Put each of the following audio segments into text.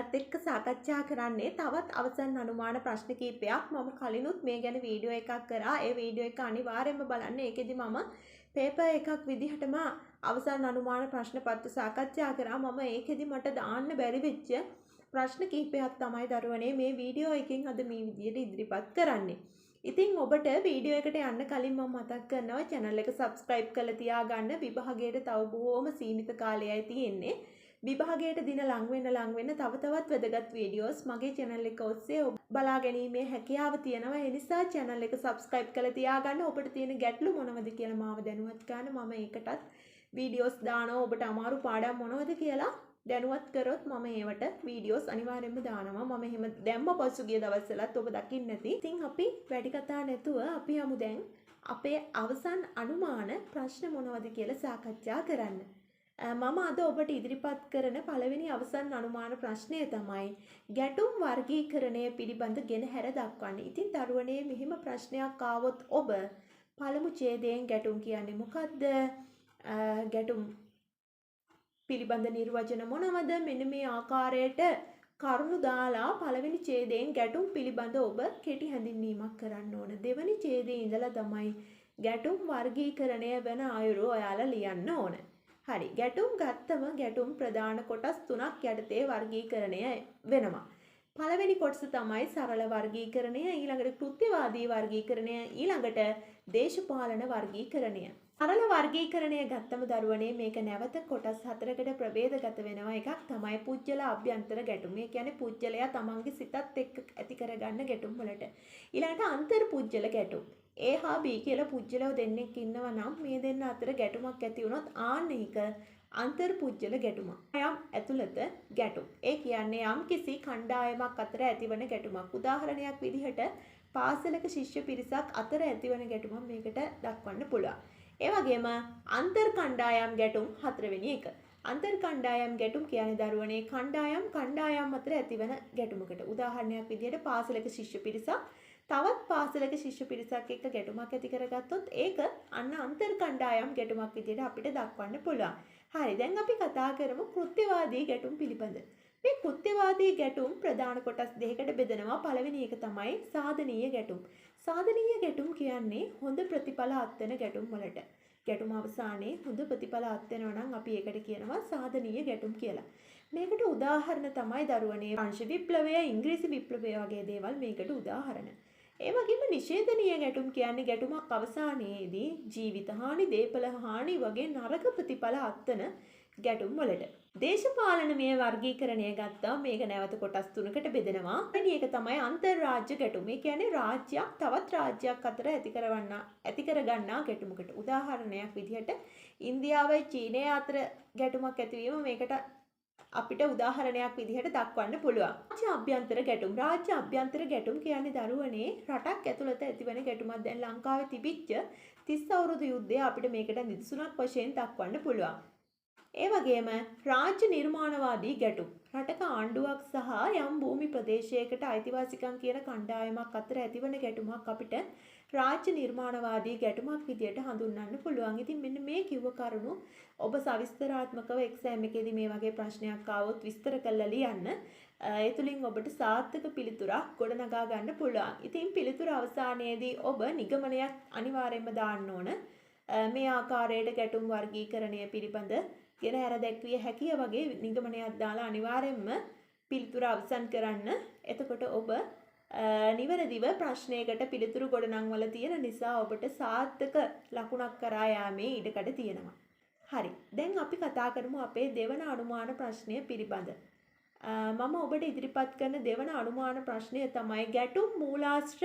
ඔයාලත් එක්ක සාකච්ඡා කරන්නේ තවත් අවසන් අනුමාන ප්‍රශ්න කිහිපයක්. මම කලිනුත් මේ ගැන වීඩියෝ එකක් කරා. ඒ වීඩියෝ එක අනිවාර්යයෙන්ම බලන්න. ඒකෙදි මම පේපර් එකක් විදිහටම අවසන් අනුමාන ප්‍රශ්න පත්‍ර සාකච්ඡා කරා. මම ඒකෙදි මට දාන්න බැරි වෙච්ච ප්‍රශ්න කිහිපයක් තමයි දරුවනේ මේ වීඩියෝ එකෙන් අද මේ විදිහට ඉදිරිපත් කරන්නේ. ඉතින් ඔබට වීඩියෝ එකට යන්න කලින් මම මතක් කරනවා channel එක subscribe කරලා තියාගන්න. විභාගයට තව බොහොම සීමිත කාලයයි තියෙන්නේ. විභාගයට දින ලඟ වෙන්න තව තවත් වැදගත් වීඩියෝස් මගේ channel එක ඔස්සේ බලා ගැනීමේ හැකියාව තියෙනවා. ඒ නිසා channel එක subscribe කරලා තියාගන්න. ඔබට තියෙන ගැටලු මොනවද කියලා මාව දැනුවත් කරන්න. මම ඒකටත් වීඩියෝස් දානවා. ඔබට අමාරු පාඩම් මොනවද කියලා දැනුවත් කරොත් මම ඒවට වීඩියෝස් අනිවාර්යයෙන්ම දානවා. මම එහෙම දැම්ම පසුගිය දවස්වලත් ඔබ දකින්න නැති. ඉතින් අපි වැඩි කතා නැතුව අපි යමු දැන් අපේ අවසන් අනුමාන ප්‍රශ්න මොනවද කියලා සාකච්ඡා කරන්න. මම අද ඔබට ඉදිරිපත් කරන පළවෙනි අවසන් අනුමාන ප්‍රශ්නය තමයි ගැටුම් වර්ගීකරණය පිළිබඳ ගෙනහැර දක්වන්නේ. ඉතින් දරුවනේ මෙහිම ප්‍රශ්නයක් ආවොත් ඔබ පළමු ඡේදයෙන් ගැටුම් කියන්නේ මොකද්ද? ගැටුම් පිළිබඳ නිර්වචන මොනවද? මෙන්න මේ ආකාරයට කරුණු දාලා පළවෙනි ඡේදයෙන් ගැටුම් පිළිබඳ ඔබ කෙටි හැඳින්වීමක් කරන්න ඕන. දෙවෙනි ඡේදයේ ඉඳලා තමයි ගැටුම් වර්ගීකරණය වෙන අයුරු ඔයාලා ලියන්න ඕන. හරි. ගැටුම් ගත්තම ගැටුම් ප්‍රධාන කොටස් තුනක් යටතේ වර්ගීකරණය වෙනවා. පළවෙනි කොටස තමයි සරල වර්ගීකරණය, ඊළඟට කෘත්‍යවාදී වර්ගීකරණය, ඊළඟට දේශපාලන වර්ගීකරණය. සරල වර්ගීකරණය ගත්තම දරුවනේ මේක නැවත කොටස් හතරකට ප්‍රභේදගත වෙනවා. එකක් තමයි පුජ්‍යල අභ්‍යන්තර ගැටුම්. ඒ කියන්නේ පුජ්‍යලයා තමන්ගේ සිතත් එක්ක ඇති කරගන්න ගැටුම් වලට. ඊළඟට අන්තර් පුජ්‍යල ගැටුම්. A හා B කියලා පුජ්‍යලව දෙන්නෙක් ඉන්නවා නම් මේ දෙන්න අතර ගැටුමක් ඇති වුණොත් ආන්න එක අන්තර් පුජ්‍යල ගැටුමක්. යම් ඇතුළත ගැටුම්. ඒ කියන්නේ යම් කිසි කණ්ඩායමක් අතර ඇතිවන ගැටුමක්. උදාහරණයක් විදිහට පාසලක ශිෂ්‍ය පිරිසක් අතර ඇතිවන ගැටුමක් මේකට දක්වන්න පුළුවන්. ඒ වගේම අන්තර් කණ්ඩායම් ගැටුම් හතරවෙනි එක. අන්තර් කණ්ඩායම් ගැටුම් කියන්නේ දරුවනේ කණ්ඩායම් අතර ඇතිවන ගැටුමකට. උදාහරණයක් විදිහට පාසලක ශිෂ්‍ය පිරිසක් තවත් පාසලක ශිෂ්‍ය පිරිසක් එක්ක ගැටුමක් ඇති කරගත්තොත් ඒක අන්න අන්තර් කණ්ඩායම් ගැටුමක් විදිහට අපිට දක්වන්න පුළුවන්. හරි. දැන් අපි කතා කරමු කෘත්‍යවාදී ගැටුම් පිළිබඳ. මේ කෘත්‍යවාදී ගැටුම් ප්‍රධාන කොටස් දෙකකට බෙදෙනවා. පළවෙනි එක තමයි සාධනීය ගැටුම්. සාධනීය ගැටුම් කියන්නේ හොඳ ප්‍රතිඵල අත්වෙන ගැටුම් වලට. ගැටුම අවසානයේ හොඳ ප්‍රතිඵල අත්වෙනවා නම් අපි ඒකට කියනවා සාධනීය ගැටුම් කියලා. මේකට උදාහරණ තමයි දරුවනේ වංශ විප්ලවය, ඉංග්‍රීසි විප්ලවය වගේ දේවල් මේකට උදාහරණ. ඒ වගේම නිෂේධනීය ගැටුම් කියන්නේ ගැටුමක් අවසානයේදී ජීවිත හානි, දේපල හානි වගේ නරක ප්‍රතිඵල අත්වන ගැටුම් වලට. දේශපාලනමය වර්ගීකරණය ගත්තා මේක නැවත කොටස් තුනකට බෙදෙනවා. වෙනි එක තමයි අන්තර්රාජ්‍ය ගැටුම. ඒ කියන්නේ රාජ්‍යයක් තවත් රාජ්‍යයක් අතර ඇති කරගන්නා ගැටුමකට. උදාහරණයක් විදිහට ඉන්දියාවයි චීනය අතර ගැටුමක් ඇතිවීම මේකට අපිට උදාහරණයක් විදිහට දක්වන්න පුළුවන්. රාජ්‍ය අභ්‍යන්තර ගැටුම්. රාජ්‍ය අභ්‍යන්තර ගැටුම් කියන්නේ දරුවනේ රටක් ඇතුළත ඇතිවන ගැටුමක්. දැන් ලංකාවේ තිබිච්ච 30 අවුරුදු යුද්ධය අපිට මේකට නිදසුනක් වශයෙන් දක්වන්න පුළුවන්. ඒ වගේම රාජ්‍ය නිර්මාණවාදී ගැටුම්. රටක ආණ්ඩුවක් සහ යම් භූමි ප්‍රදේශයකට අයිතිවාසිකම් කියන කණ්ඩායමක් අතර ඇතිවන ගැටුමක් අපිට රාජ්‍ය නිර්මාණවාදී ගැටුමක් විදියට හඳුන්වන්න පුළුවන්. ඉතින් මෙන්න මේ කිව්ව කරුණු ඔබ සවිස්තරාත්මකව එක්සෑම් එකේදී මේ වගේ ප්‍රශ්නයක් ආවොත් විස්තර කරලා ලියන්න. ඒ තුලින් ඔබට සාර්ථක පිළිතුරක් ගොඩනගා ගන්න පුළුවන්. ඉතින් පිළිතුර අවසානයේදී ඔබ නිගමනයක් අනිවාර්යයෙන්ම දාන්න ඕන. මේ ආකාරයට ගැටුම් වර්ගීකරණය පිළිබඳ ගෙනහැර දැක්විය හැකිය වගේ නිගමනයක් දාලා අනිවාර්යයෙන්ම පිළිතුර අවසන් කරන්න. එතකොට ඔබ නිවැරදිව ප්‍රශ්නයකට පිළිතුරු ගොඩනංවල තියෙන නිසා ඔබට සාර්ථක ලකුණක් කරා යාමේ ඉඩකඩ තියෙනවා. හරි. දැන් අපි කතා කරමු අපේ දෙවන අනුමාන ප්‍රශ්නය පිළිබඳ. මම ඔබට ඉදිරිපත් කරන දෙවන අනුමාන ප්‍රශ්නය තමයි ගැටුම් මූලාශ්‍ර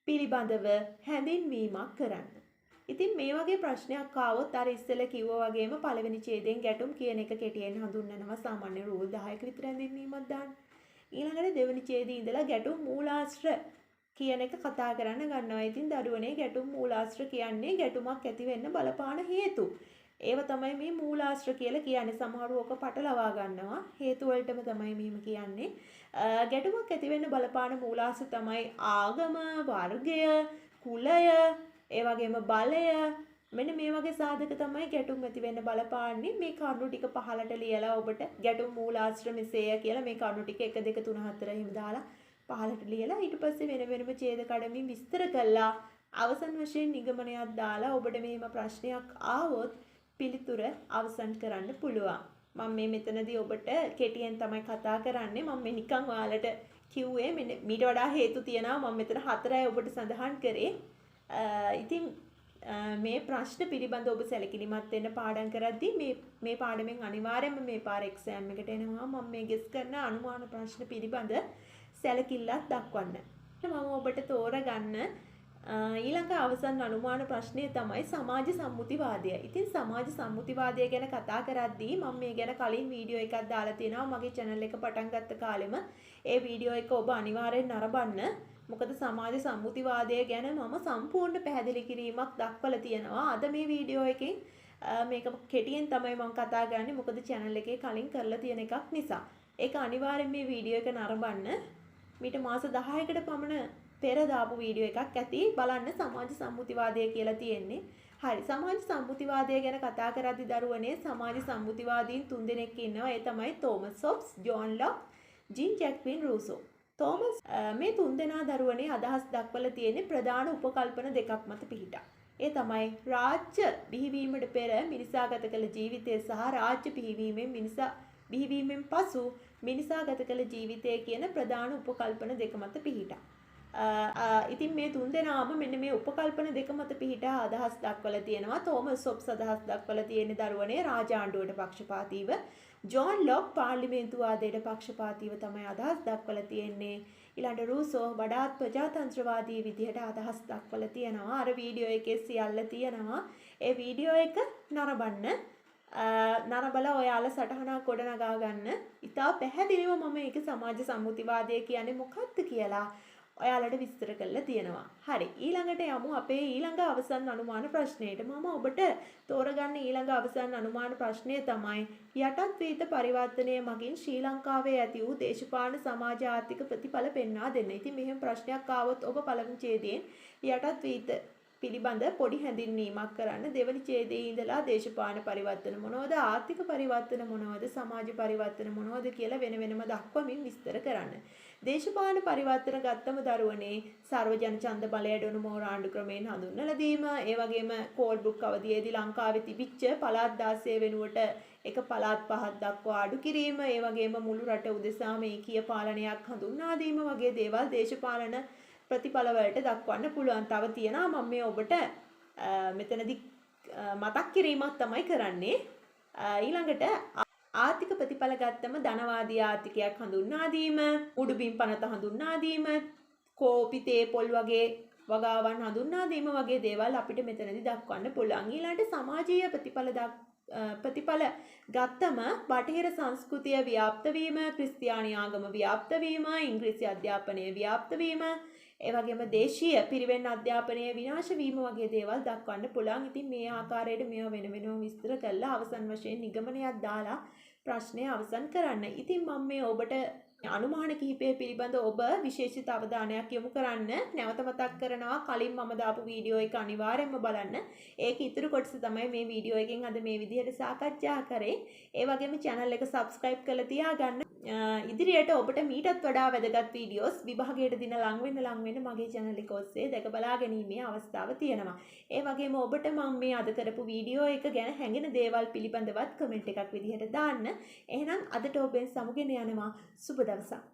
පිළිබඳව හැඳින්වීමක් කරන්න. ඉතින් මේ වගේ ප්‍රශ්නයක් ආවොත් අර ඉස්සෙල්ලා කිව්වා වගේම පළවෙනි ඡේදයෙන් ගැටුම් කියන එක කෙටියෙන් හඳුන්වනවා. සාමාන්‍ය රූල් 10ක විතර හැඳින්වීමක් දාන්න. ඊළඟට දෙවෙනි ඡේදයේ ඉඳලා ගැටුම් මූලාශ්‍ර කියන එක කතා කරන්න ගන්නවා. ඉතින් දරුවනේ ගැටුම් මූලාශ්‍ර කියන්නේ ගැටුමක් ඇති වෙන්න බලපාන හේතු. ඒව තමයි මේ මූලාශ්‍ර කියලා කියන්නේ. සමහරව ඔක පටලවා ගන්නවා. හේතු වලටම තමයි මෙහෙම කියන්නේ. ගැටුමක් ඇති වෙන්න බලපාන මූලාශ්‍ර තමයි ආගම, වර්ගය, කුලය, ඒ වගේම බලය, මෙන්න මේ වගේ සාධක තමයි ගැටුම් ඇති වෙන්න බලපාන්නේ. මේ කරුණු ටික පහලට ලියලා ඔබට ගැටුම් මූලාශ්‍ර මෙසේය කියලා මේ කරුණු ටික 1 2 3 4 එහෙම දාලා පහලට ලියලා ඊට පස්සේ වෙන වෙනම ඡේද කඩමින් විස්තර කළා අවසන් වශයෙන් නිගමනයක් දාලා ඔබට මෙහෙම ප්‍රශ්නයක් ආවොත් පිළිතුර අවසන් කරන්න පුළුවන්. මම මේ මෙතනදී ඔබට කෙටියෙන් තමයි කතා කරන්නේ. මම මේ නිකන් ඔයාලට කිව්වේ මීට වඩා හේතු තියෙනවා. මම මෙතන 4යි ඔබට සඳහන් කරේ. ඉතින් මේ ප්‍රශ්න පිළිබඳ ඔබ සැලකිලිමත් වෙන්න පාඩම් කරද්දී මේ පාඩමෙන් අනිවාර්යයෙන්ම මේ පාර එක්සෑම් එකට එනවා. මම මේ ගෙස් කරන අනුමාන ප්‍රශ්න පිළිබඳ සැලකිල්ලක් දක්වන්න. මම ඔබට තෝරගන්න ඊළඟ අවසන් අනුමාන ප්‍රශ්නය තමයි සමාජ සම්මුතිවාදය. ඉතින් සමාජ සම්මුතිවාදය ගැන කතා කරද්දී මම මේ ගැන කලින් වීඩියෝ එකක් දාලා තියෙනවා. මගේ channel එක පටන් ගත්ත කාලෙම ඒ වීඩියෝ එක ඔබ අනිවාර්යෙන් නරඹන්න. මොකද සමාජ සම්මුතිවාදය ගැන මම සම්පූර්ණ පැහැදිලි කිරීමක් දක්වලා තියෙනවා. අද මේ වීඩියෝ එකෙන් මේක කෙටියෙන් තමයි මම කතා කරන්නේ. මොකද channel එකේ කලින් කරලා තියෙන එකක් නිසා. ඒක අනිවාර්යෙන් මේ වීඩියෝ එක නරඹන්න. මීට මාස 10කට පමණ පෙර දාපු වීඩියෝ එකක් ඇති බලන්න සමාජ සම්මුතිවාදය කියලා තියෙන්නේ. හරි සමාජ සම්මුතිවාදය ගැන කතා කරද්දී දරුවනේ සමාජ සම්මුතිවාදීන් 3 දෙනෙක් ඉන්නවා. ඒ තමයි Thomas Hobbes, John Locke, Jean Jacques Rousseau. Thomas මේ 3 දෙනා දරුවනේ අදහස් දක්වලා තියෙන්නේ ප්‍රධාන උපකල්පන දෙකක් මත පිහිටා. ඒ තමයි රාජ්‍ය බිහිවීමට පෙර මිනිසා ගත කළ ජීවිතය සහ රාජ්‍ය බිහිවීමෙන් පසු මිනිසා ගත කළ ජීවිතය කියන ප්‍රධාන උපකල්පන දෙක මත පිහිටා. ඉතින් මේ 3 දෙනාම මෙන්න මේ උපකල්පන දෙක මත පිහිටා අදහස් දක්වලා තියෙනවා. තෝමස් හොබ්ස් අදහස් දක්වලා තියෙන්නේ දරුවනේ රාජාණ්ඩුවට පක්ෂපාතීව. ජෝන් ලොක් පාර්ලිමේන්තුවාදයට පක්ෂපාතීව තමයි අදහස් දක්වලා තියෙන්නේ. ඊළඟ රූසෝ වඩාත් ප්‍රජාතන්ත්‍රවාදී විදිහට අදහස් දක්වලා තියෙනවා. අර වීඩියෝ එකේ සියල්ල තියෙනවා. ඒ වීඩියෝ එක නරඹන්න. නරඹලා ඔයාලා සටහනක් ගොඩනගා ගන්න. ඉතා පැහැදිලිව මම ඒක සමාජ සම්මුතිවාදය කියන්නේ මොකක්ද කියලා ඔයාලට විස්තර කරලා තියෙනවා. හරි ඊළඟට යමු අපේ ඊළඟ අවසන් අනුමාන ප්‍රශ්නයට. මම ඔබට තෝරගන්න ඊළඟ අවසන් අනුමාන ප්‍රශ්නය තමයි යටත් වීත පරිවර්තනය මගින් ශ්‍රී ලංකාවේ ඇති වූ දේශපාලන සමාජ ආර්ථික ප්‍රතිඵල පෙන්වා දෙන්න. ඉතින් මෙහෙම ප්‍රශ්නයක් ආවොත් ඔබ පළමු ඡේදයෙන් යටත් වීත පිළිබඳ පොඩි හැඳින්වීමක් කරන්න. දෙවනි ඡේදයේ ඉඳලා දේශපාලන පරිවර්තන මොනවද, ආර්ථික පරිවර්තන මොනවද, සමාජ පරිවර්තන මොනවද කියලා වෙන වෙනම දක්වමින් විස්තර කරන්න. දේශපාලන පරිවර්තන ගත්තම දරුවනේ සර්වජන ඡන්ද බලය අඩවන මෝරාණ්ඩු ක්‍රමයෙන් හඳුන්වලා දීම, ඒ වගේම කෝල්බුක් අවධියේදී ලංකාවේ තිබිච්ච පළාත් 16 වෙනුවට එක පළාත් 5ක් දක්වා අඩු කිරීම, ඒ වගේම මුළු රට උදෙසාම ඒකීය පාලනයක් හඳුන්වා දීම වගේ දේවල් දේශපාලන ප්‍රතිඵල වලට දක්වන්න පුළුවන්. තව තියෙනවා මම මේ ඔබට මෙතනදී මතක් කිරීමක් තමයි කරන්නේ. ඊළඟට ආර්ථික ප්‍රතිඵල ගත්තම ධනවාදී ආර්ථිකයක් හඳුන්වා දීම, උඩුබිම් පනත හඳුන්වා දීම, කෝපි තේ පොල් වගේ වගාවන් හඳුන්වා දීම වගේ දේවල් අපිට මෙතනදී දක්වන්න පුළුවන්. ඊළඟට සමාජීය ප්‍රතිඵල ගත්තම බටහිර සංස්කෘතිය ව්‍යාප්ත වීම, ක්‍රිස්තියානි ආගම ව්‍යාප්ත වීම, ඉංග්‍රීසි අධ්‍යාපනය ව්‍යාප්ත වීම, ඒ වගේම දේශීය පිරිවෙන් අධ්‍යාපනය විනාශ වීම වගේ දේවල් දක්වන්න පුළුවන්. ඉතින් මේ ආකාරයට මේවා වෙන වෙනම විස්තර කරලා අවසන් වශයෙන් නිගමනයක් දාලා ප්‍රශ්නය අවසන් කරන්න. ඉතින් මම මේ ඔබට අනුමාන කිහිපය පිළිබඳ ඔබ විශේෂිත අවධානයක් යොමු කරන්න නැවත මතක් කරනවා. කලින් මම දාපු වීඩියෝ එක අනිවාර්යයෙන්ම බලන්න. ඒක ඉතුරු කොටස තමයි මේ වීඩියෝ එකෙන් අද මේ විදිහට සාකච්ඡා කරේ. ඒ වගේම channel එක subscribe කරලා තියාගන්න. ඉදිරියට ඔබට මීටත් වඩා වැදගත් වීඩියෝස් විභාගයට දින ලං වෙන්න මගේ channel එක ඔස්සේ දැක බලා ගැනීමේ අවස්ථාව තියෙනවා. ඒ වගේම ඔබට මම මේ අද කරපු වීඩියෝ එක ගැන හැඟෙන දේවල් පිළිබඳවත් කමෙන්ට් එකක් විදිහට දාන්න. එහෙනම් අදට ඔබෙන් සමුගෙන යනවා. සුබ දවසක්.